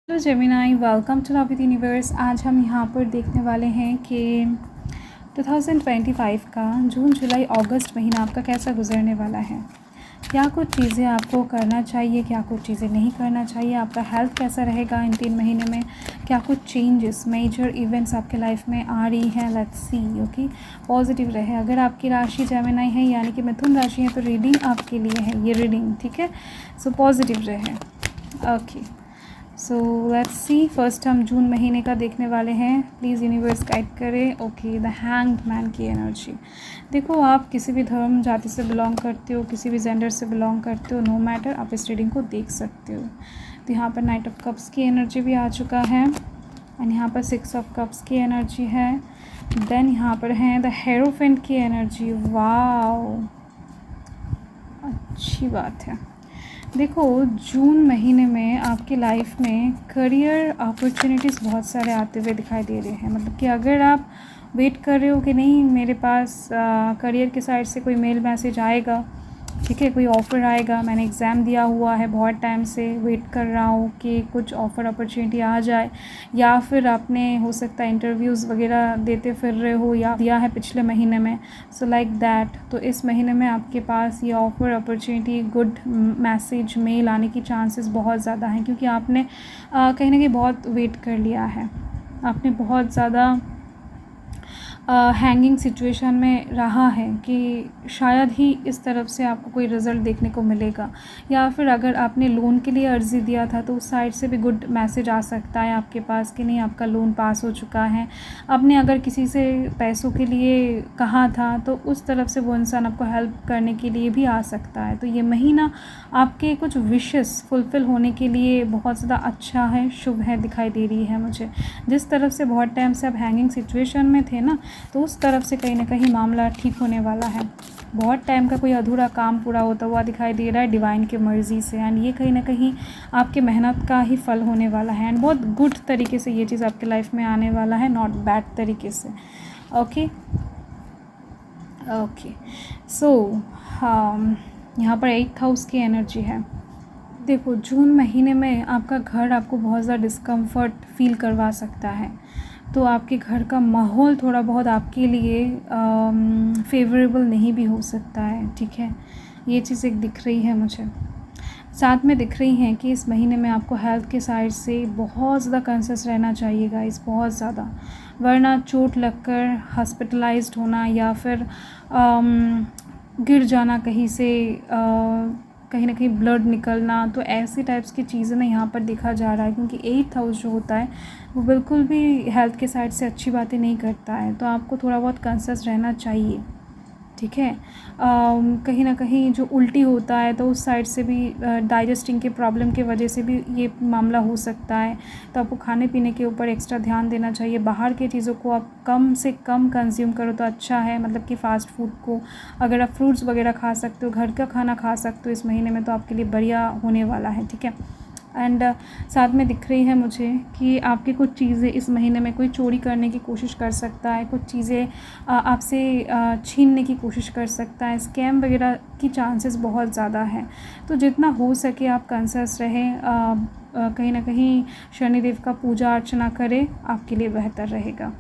Hello Gemini, welcome to love with universe. आज हम यहाँ पर देखने वाले हैं कि 2025 का जून जुलाई अगस्त महीना आपका कैसा गुजरने वाला है। क्या कुछ चीज़ें आपको करना चाहिए, क्या कुछ चीज़ें नहीं करना चाहिए, आपका हेल्थ कैसा रहेगा इन 3 महीने में, क्या कुछ चेंजेस मेजर इवेंट्स आपके लाइफ में आ रही हैं। Let's see. ओके, पॉजिटिव रहे। अगर आपकी राशि जेमिनाई है यानी कि मिथुन राशि है तो रीडिंग आपके लिए है ये रीडिंग, ठीक है। सो पॉजिटिव रहे। Okay, so let's see. First हम जून महीने का देखने वाले हैं। प्लीज़ यूनिवर्स गाइड करें। ओके, द हैंग्ड मैन की एनर्जी। देखो, आप किसी भी धर्म जाति से बिलोंग करते हो, किसी भी जेंडर से बिलोंग करते हो, नो मैटर, आप इस रीडिंग को देख सकते हो। तो यहाँ पर नाइट ऑफ कप्स की एनर्जी भी आ चुका है एंड यहाँ पर 6 ऑफ कप्स की एनर्जी है। देन यहाँ पर है द हेरोफेंट की एनर्जी। वाओ, अच्छी बात है। देखो, जून महीने में आपकी लाइफ में करियर अपॉर्चुनिटीज़ बहुत सारे आते हुए दिखाई दे रहे हैं। मतलब कि अगर आप वेट कर रहे हो कि नहीं मेरे पास करियर के साइड से कोई मेल मैसेज आएगा, ठीक है, कोई ऑफ़र आएगा, मैंने एग्ज़ाम दिया हुआ है, बहुत टाइम से वेट कर रहा हूँ कि कुछ ऑफ़र अपॉर्चुनिटी आ जाए, या फिर आपने हो सकता है इंटरव्यूज़ वगैरह देते फिर रहे हो या दिया है पिछले महीने में, सो लाइक दैट। तो इस महीने में आपके पास ये offer opportunity, good message, mail आने की चांसेस बहुत ज़्यादा हैं, क्योंकि आपने कहीं ना कहीं बहुत वेट कर लिया है, आपने बहुत ज़्यादा हैंगिंग सिचुएशन में रहा है कि शायद ही इस तरफ से आपको कोई रिज़ल्ट देखने को मिलेगा, या फिर अगर आपने लोन के लिए अर्ज़ी दिया था तो उस साइड से भी गुड मैसेज आ सकता है आपके पास कि नहीं आपका लोन पास हो चुका है। आपने अगर किसी से पैसों के लिए कहा था तो उस तरफ से वो इंसान आपको हेल्प करने के लिए भी आ सकता है। तो ये महीना आपके कुछ विशेस फुलफ़िल होने के लिए बहुत ज़्यादा अच्छा है, शुभ है, दिखाई दे रही है मुझे। जिस तरफ से बहुत टाइम से आप हैंगिंग सिचुएशन में थे ना, तो उस तरफ से कहीं ना कहीं मामला ठीक होने वाला है। बहुत टाइम का कोई अधूरा काम पूरा होता हुआ दिखाई दे रहा है डिवाइन की मर्ज़ी से, एंड ये कहीं ना कहीं आपके मेहनत का ही फल होने वाला है एंड बहुत गुड तरीके से ये चीज़ आपके लाइफ में आने वाला है, नॉट बैड तरीके से। ओके ओके, सो यहाँ पर 8th हाउस की एनर्जी है। देखो, जून महीने में आपका घर आपको बहुत ज़्यादा डिस्कम्फर्ट फील करवा सकता है, तो आपके घर का माहौल थोड़ा बहुत आपके लिए फेवरेबल नहीं भी हो सकता है, ठीक है। ये चीज़ एक दिख रही है मुझे। साथ में दिख रही हैं कि इस महीने में आपको हेल्थ के साइड से बहुत ज़्यादा कंसियस रहना चाहिए गाइस, बहुत ज़्यादा, वरना चोट लगकर हॉस्पिटलाइज्ड होना या फिर गिर जाना कहीं से, कहीं ना कहीं ब्लड निकलना, तो ऐसी टाइप्स की चीज़ें ना यहाँ पर देखा जा रहा है, क्योंकि 8th हाउस जो होता है वो बिल्कुल भी हेल्थ के साइड से अच्छी बातें नहीं करता है। तो आपको थोड़ा बहुत कंसियस रहना चाहिए, ठीक है। कहीं ना कहीं जो उल्टी होता है तो उस साइड से भी डाइजेस्टिंग के प्रॉब्लम के वजह से भी ये मामला हो सकता है, तो आपको खाने पीने के ऊपर एक्स्ट्रा ध्यान देना चाहिए। बाहर के चीज़ों को आप कम से कम कंज्यूम करो तो अच्छा है, मतलब कि फ़ास्ट फूड को अगर आप फ्रूट्स वगैरह खा सकते हो, घर का खाना खा सकते हो इस महीने में, तो आपके लिए बढ़िया होने वाला है, ठीक है। एंड साथ में दिख रही है मुझे कि आपकी कुछ चीज़ें इस महीने में कोई चोरी करने की कोशिश कर सकता है, कुछ चीज़ें आपसे छीनने की कोशिश कर सकता है, स्कैम वगैरह की चांसेस बहुत ज़्यादा हैं। तो जितना हो सके आप कंसियस रहें, कहीं ना कहीं शनिदेव का पूजा अर्चना करें, आपके लिए बेहतर रहेगा।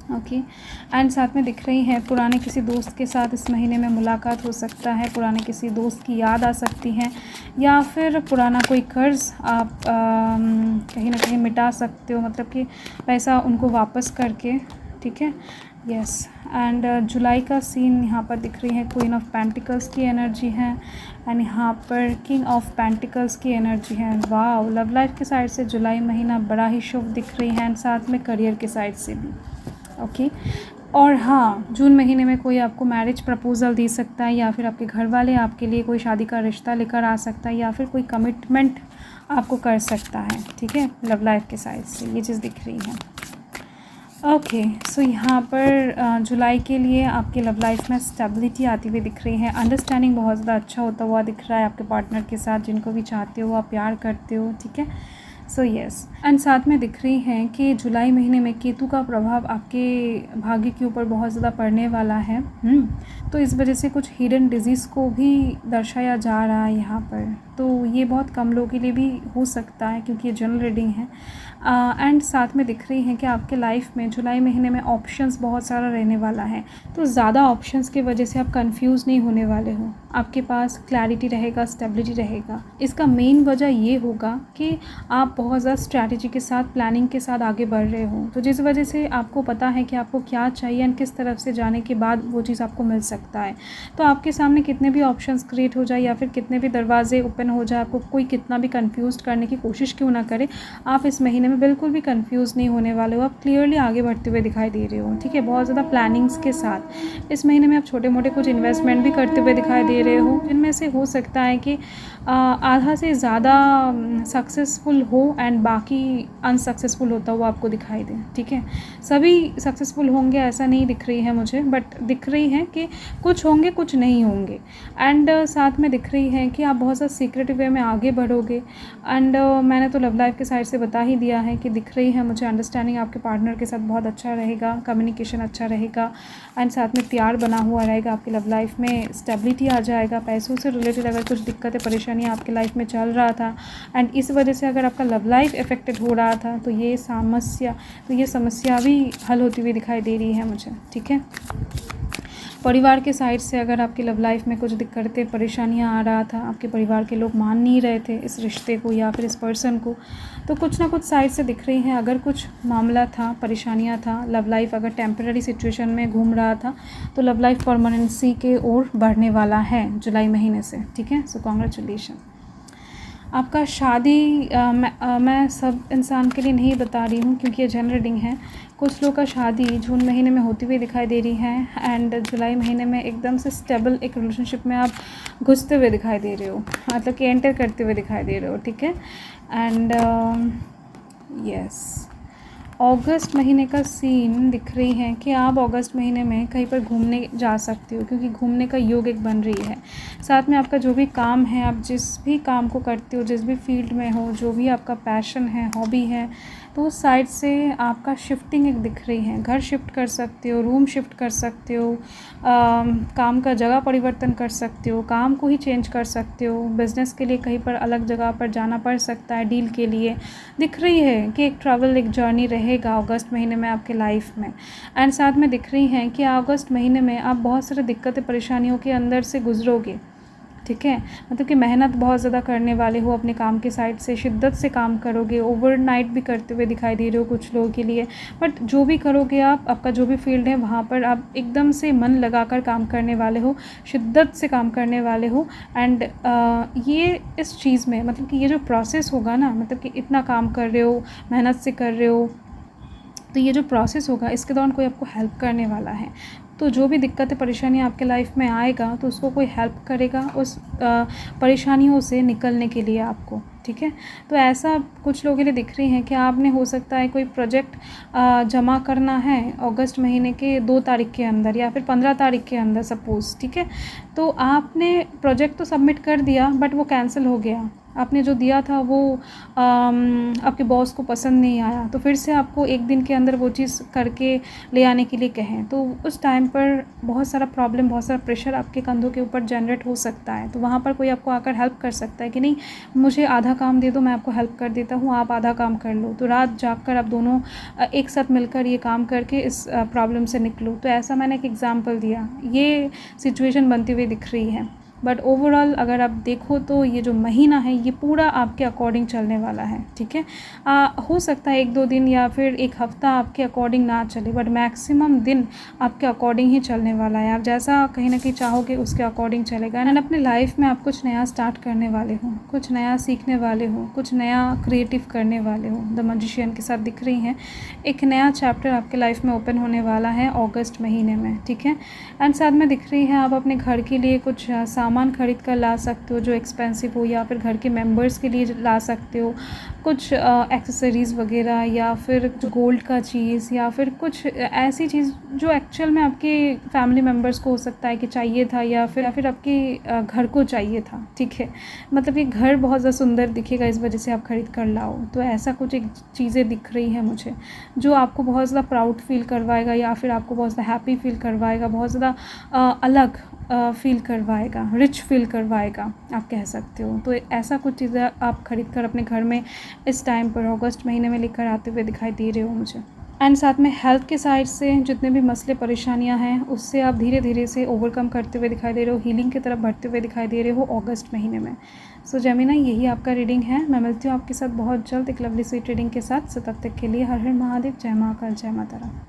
ओके, एंड साथ में दिख रही है पुराने किसी दोस्त के साथ इस महीने में मुलाकात हो सकता है, पुराने किसी दोस्त की याद आ सकती है, या फिर पुराना कोई कर्ज़ आप कहीं ना कहीं मिटा सकते हो, मतलब कि पैसा उनको वापस करके, ठीक है। यस, एंड जुलाई का सीन यहाँ पर दिख रही है, क्वीन ऑफ पेंटिकल्स की एनर्जी है एंड यहाँ पर किंग ऑफ पेंटिकल्स की एनर्जी है। वाह, लव लाइफ के साइड से जुलाई महीना बड़ा ही शुभ दिख रही है एंड साथ में करियर के साइड से भी। ओके, और हाँ, जून महीने में कोई आपको मैरिज प्रपोज़ल दे सकता है, या फिर आपके घर वाले आपके लिए कोई शादी का रिश्ता लेकर आ सकता है, या फिर कोई कमिटमेंट आपको कर सकता है, ठीक है, लव लाइफ के साइड से ये चीज़ दिख रही है। ओके, सो यहाँ पर जुलाई के लिए आपके लव लाइफ में स्टेबिलिटी आती हुई दिख रही है, अंडरस्टैंडिंग बहुत ज़्यादा अच्छा होता हुआ दिख रहा है आपके पार्टनर के साथ, जिनको भी चाहते हो आप प्यार करते हो, ठीक है। सो यस, एंड साथ में दिख रही हैं कि जुलाई महीने में केतु का प्रभाव आपके भाग्य के ऊपर बहुत ज़्यादा पड़ने वाला है। तो इस वजह से कुछ हिडन डिजीज़ को भी दर्शाया जा रहा है यहाँ पर। तो ये बहुत कम लोगों के लिए भी हो सकता है क्योंकि ये जनरल रीडिंग है। एंड साथ में दिख रही हैं कि आपके लाइफ में जुलाई महीने में ऑप्शंस बहुत सारा रहने वाला है। तो ज़्यादा ऑप्शंस की वजह से आप कंफ्यूज नहीं होने वाले हो, आपके पास क्लैरिटी रहेगा, स्टेबिलिटी रहेगा। इसका मेन वजह ये होगा कि आप बहुत ज़्यादा स्ट्रैटेजी के साथ, प्लानिंग के साथ आगे बढ़ रहे हो, तो जिस वजह से आपको पता है कि आपको क्या चाहिए एंड किस तरफ से जाने के बाद वो चीज़ आपको मिल सकता है। तो आपके सामने कितने भी ऑप्शंस क्रिएट हो जाए या फिर कितने भी दरवाजे ओपन हो जाए, आपको कोई कितना भी कंफ्यूज करने की कोशिश क्यों ना करे, आप इस महीने में बिल्कुल भी कंफ्यूज नहीं होने वाले हो। आप क्लियरली आगे बढ़ते हुए दिखाई दे रहे हो, ठीक है, बहुत ज़्यादा प्लानिंग्स के साथ। इस महीने में आप छोटे मोटे कुछ इन्वेस्टमेंट भी करते हुए दिखाई दे रहे हो, जिनमें से हो सकता है कि आधा से ज़्यादा सक्सेसफुल हो एंड बाकी अनसक्सेसफुल होता हुआ आपको दिखाई दे, ठीक है। सभी सक्सेसफुल होंगे ऐसा नहीं दिख रही है मुझे, बट दिख रही है कि कुछ होंगे, कुछ नहीं होंगे। एंड साथ में दिख रही है कि आप बहुत ज़्यादा सीक्रेटिव वे में आगे बढ़ोगे। एंड मैंने तो लव लाइफ के साइड से बता ही दिया है कि दिख रही है मुझे अंडरस्टैंडिंग आपके पार्टनर के साथ बहुत अच्छा रहेगा, कम्युनिकेशन अच्छा रहेगा एंड साथ में प्यार बना हुआ रहेगा। आपकी लव लाइफ में स्टेबिलिटी आ जाएगा। पैसों से रिलेटेड अगर कुछ दिक्कतें, परेशानियाँ आपकी लाइफ में चल रहा था एंड इस वजह से अगर आपका लव लाइफ इफेक्टेड हो रहा था, तो ये समस्या भी हल होती हुई दिखाई दे रही है मुझे, ठीक है। परिवार के साइड से अगर आपकी लव लाइफ में कुछ दिक्कतें, परेशानियां आ रहा था, आपके परिवार के लोग मान नहीं रहे थे इस रिश्ते को या फिर इस पर्सन को, तो कुछ ना कुछ साइड से दिख रही हैं। अगर कुछ मामला था, परेशानियां था, लव लाइफ अगर टेम्पररी सिचुएशन में घूम रहा था, तो लव लाइफ परमानेंसी के ओर बढ़ने वाला है जुलाई महीने से, ठीक है। So congratulation. आपका शादी मैं सब इंसान के लिए नहीं बता रही हूँ क्योंकि ये जनरल रीडिंग है। कुछ लोग का शादी जून महीने में होती हुई दिखाई दे रही है एंड जुलाई महीने में एकदम से स्टेबल एक रिलेशनशिप में आप घुसते हुए दिखाई दे रहे हो, मतलब कि एंटर करते हुए दिखाई दे रहे हो, ठीक है। एंड यस, अगस्त महीने का सीन दिख रही है कि आप अगस्त महीने में कहीं पर घूमने जा सकते हो क्योंकि घूमने का योग एक बन रही है। साथ में आपका जो भी काम है, आप जिस भी काम को करते हो, जिस भी फील्ड में हो, जो भी आपका पैशन है, हॉबी है, तो उस साइड से आपका शिफ्टिंग एक दिख रही है। घर शिफ्ट कर सकते हो, रूम शिफ्ट कर सकते हो, काम का जगह परिवर्तन कर सकते हो, काम को ही चेंज कर सकते हो, बिज़नेस के लिए कहीं पर अलग जगह पर जाना पड़ सकता है, डील के लिए दिख रही है कि एक ट्रैवल, एक जर्नी रहेगा अगस्त महीने में आपके लाइफ में। एंड साथ में दिख रही हैं कि अगस्त महीने में आप बहुत सारी दिक्कतें, परेशानियों के अंदर से गुजरोगे, ठीक है। मतलब कि मेहनत बहुत ज़्यादा करने वाले हो अपने काम के साइड से, शिद्दत से काम करोगे, ओवरनाइट भी करते हुए दिखाई दे रहे हो कुछ लोगों के लिए। बट जो भी करोगे आप, आपका जो भी फील्ड है वहाँ पर आप एकदम से मन लगाकर काम करने वाले हो, शिद्दत से काम करने वाले हो। एंड ये इस चीज़ में, मतलब कि ये जो प्रोसेस होगा ना, मतलब कि इतना काम कर रहे हो, मेहनत से कर रहे हो, तो ये जो प्रोसेस होगा इसके दौरान कोई आपको हेल्प करने वाला है। तो जो भी दिक्कतें, परेशानियाँ आपके लाइफ में आएगा तो उसको कोई हेल्प करेगा उस परेशानियों से निकलने के लिए आपको, ठीक है। तो ऐसा कुछ लोगों के लिए दिख रही है कि आपने, हो सकता है कोई प्रोजेक्ट जमा करना है अगस्त महीने के 2 तारीख के अंदर या फिर 15 तारीख के अंदर सपोज़, ठीक है। तो आपने प्रोजेक्ट तो सबमिट कर दिया बट वो कैंसिल हो गया, आपने जो दिया था वो आपके बॉस को पसंद नहीं आया, तो फिर से आपको 1 दिन के अंदर वो चीज़ करके ले आने के लिए कहें, तो उस टाइम पर बहुत सारा प्रॉब्लम, बहुत सारा प्रेशर आपके कंधों के ऊपर जनरेट हो सकता है। तो वहाँ पर कोई आपको आकर हेल्प कर सकता है कि नहीं, मुझे आधा काम दे दो, मैं आपको हेल्प कर देता हूँ, आप आधा काम कर लो। तो रात जाग कर आप दोनों एक साथ मिलकर ये काम करके इस प्रॉब्लम से निकलो। तो ऐसा मैंने एक एग्ज़ाम्पल दिया, ये सिचुएशन बनती हुई दिख रही है। बट ओवरऑल अगर आप देखो तो ये जो महीना है ये पूरा आपके अकॉर्डिंग चलने वाला है, ठीक है। हो सकता है 1-2 दिन या फिर 1 हफ़्ता आपके अकॉर्डिंग ना चले, बट मैक्सिमम दिन आपके अकॉर्डिंग ही चलने वाला है। आप जैसा कहीं ना कहीं चाहोगे उसके अकॉर्डिंग चलेगा। एंड अपने लाइफ में आप कुछ नया स्टार्ट करने वाले हो, कुछ नया सीखने वाले हो, कुछ नया क्रिएटिव करने वाले हो। द मैजिशियन के साथ दिख रही हैं, एक नया चैप्टर आपके लाइफ में ओपन होने वाला है अगस्त महीने में, ठीक है। एंड साथ में दिख रही है आप अपने घर के लिए कुछ सामान ख़रीद कर ला सकते हो जो एक्सपेंसिव हो, या फिर घर के मेंबर्स के लिए ला सकते हो कुछ एक्सेसरीज़ वगैरह, या फिर गोल्ड का चीज़, या फिर कुछ ऐसी चीज़ जो एक्चुअल में आपके फैमिली मेम्बर्स को हो सकता है कि चाहिए था, या फिर आपके घर को चाहिए था, ठीक है। मतलब ये घर बहुत ज़्यादा सुंदर दिखेगा इस वजह से आप ख़रीद कर लाओ। तो ऐसा कुछ एक चीज़ें दिख रही है मुझे जो आपको बहुत ज़्यादा प्राउड फील करवाएगा, या फिर आपको बहुत ज़्यादा हैप्पी फील करवाएगा, बहुत ज़्यादा अलग फ़ील करवाएगा, रिच फील करवाएगा, आप कह सकते हो। तो ऐसा कुछ चीज़ें आप ख़रीद कर अपने घर में इस टाइम पर अगस्त महीने में लेकर आते हुए दिखाई दे रहे हो मुझे। एंड साथ में हेल्थ के साइड से जितने भी मसले परेशानियां हैं उससे आप धीरे धीरे से ओवरकम करते हुए दिखाई दे रहे हो, हीलिंग की तरफ बढ़ते हुए दिखाई दे रहे हो अगस्त महीने में। सो जेमिनी, यही आपका रीडिंग है। मैं मिलती हूँ आपके साथ बहुत जल्द एक लवली स्वीट रीडिंग के साथ। सो तब तक के लिए हर हर महादेव, जय महाकाल, जय माता रानी।